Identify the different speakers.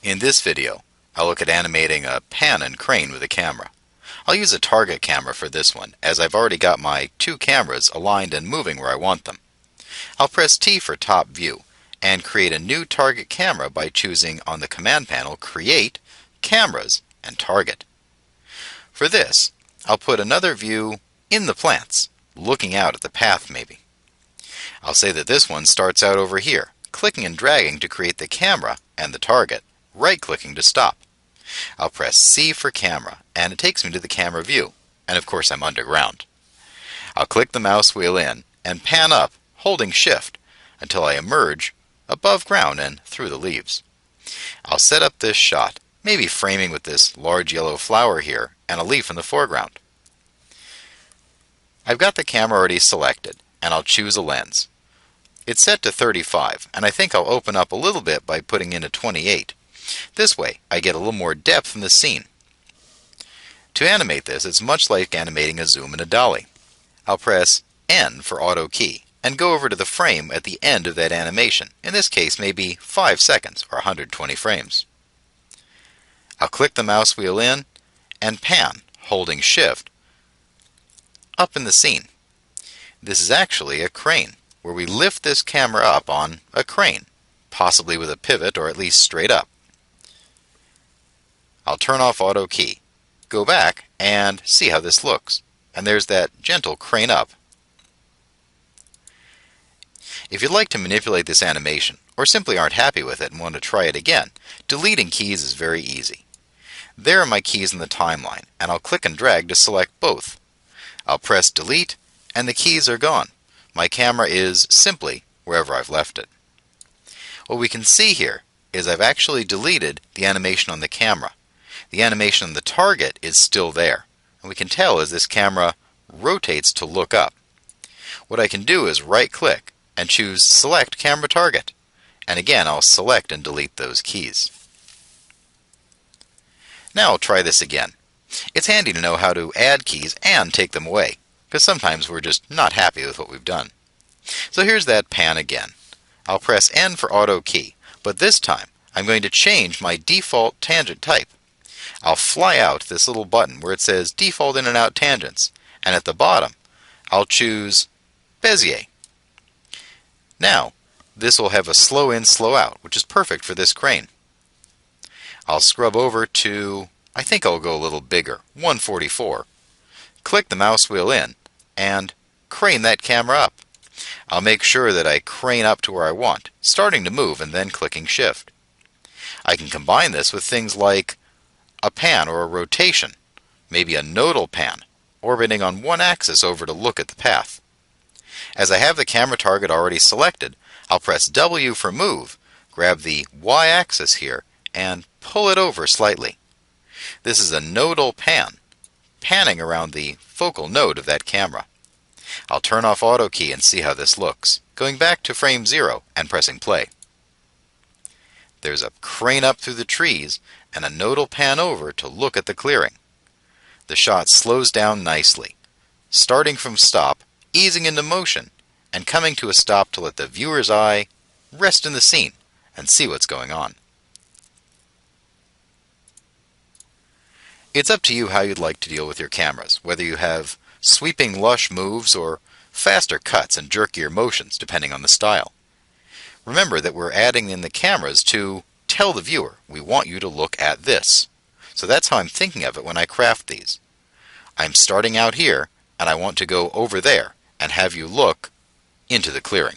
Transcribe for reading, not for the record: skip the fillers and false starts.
Speaker 1: In this video, I'll look at animating a pan and crane with a camera. I'll use a target camera for this one, as I've already got my two cameras aligned and moving where I want them. I'll press T for top view, and create a new target camera by choosing on the command panel Create, Cameras, and Target. For this, I'll put another view in the plants, looking out at the path maybe. I'll say that this one starts out over here, clicking and dragging to create the camera and the target, right-clicking to stop. I'll press C for camera, and it takes me to the camera view, and of course I'm underground. I'll click the mouse wheel in and pan up, holding Shift, until I emerge above ground and through the leaves. I'll set up this shot, maybe framing with this large yellow flower here and a leaf in the foreground. I've got the camera already selected, and I'll choose a lens. It's set to 35, and I think I'll open up a little bit by putting in a 28. This way, I get a little more depth in the scene. To animate this, it's much like animating a zoom and a dolly. I'll press N for auto key, and go over to the frame at the end of that animation, in this case maybe 5 seconds or 120 frames. I'll click the mouse wheel in and pan, holding Shift, up in the scene. This is actually a crane, where we lift this camera up on a crane, possibly with a pivot or at least straight up. I'll turn off auto key, go back, and see how this looks. And there's that gentle crane up. If you'd like to manipulate this animation, or simply aren't happy with it and want to try it again, deleting keys is very easy. There are my keys in the timeline, and I'll click and drag to select both. I'll press delete, and the keys are gone. My camera is simply wherever I've left it. What we can see here is I've actually deleted the animation on the camera. The animation on the target is still there, and we can tell as this camera rotates to look up. What I can do is right-click and choose Select Camera Target, and again I'll select and delete those keys. Now I'll try this again. It's handy to know how to add keys and take them away, because sometimes we're just not happy with what we've done. So here's that pan again. I'll press N for auto key, but this time I'm going to change my default tangent type. I'll fly out this little button where it says Default In and Out Tangents, and at the bottom I'll choose Bezier. Now this will have a slow in, slow out, which is perfect for this crane. I'll scrub over to, I think I'll go a little bigger, 144. Click the mouse wheel in and crane that camera up. I'll make sure that I crane up to where I want, starting to move and then clicking Shift. I can combine this with things like a pan or a rotation, maybe a nodal pan, orbiting on one axis over to look at the path. As I have the camera target already selected, I'll press W for move, grab the Y-axis here, and pull it over slightly. This is a nodal pan, panning around the focal node of that camera. I'll turn off auto key and see how this looks, going back to frame 0 and pressing play. There's a crane up through the trees and a nodal pan over to look at the clearing. The shot slows down nicely, starting from stop, easing into motion, and coming to a stop to let the viewer's eye rest in the scene and see what's going on. It's up to you how you'd like to deal with your cameras, whether you have sweeping lush moves or faster cuts and jerkier motions, depending on the style. Remember that we're adding in the cameras to tell the viewer we want you to look at this. So that's how I'm thinking of it when I craft these. I'm starting out here, and I want to go over there and have you look into the clearing.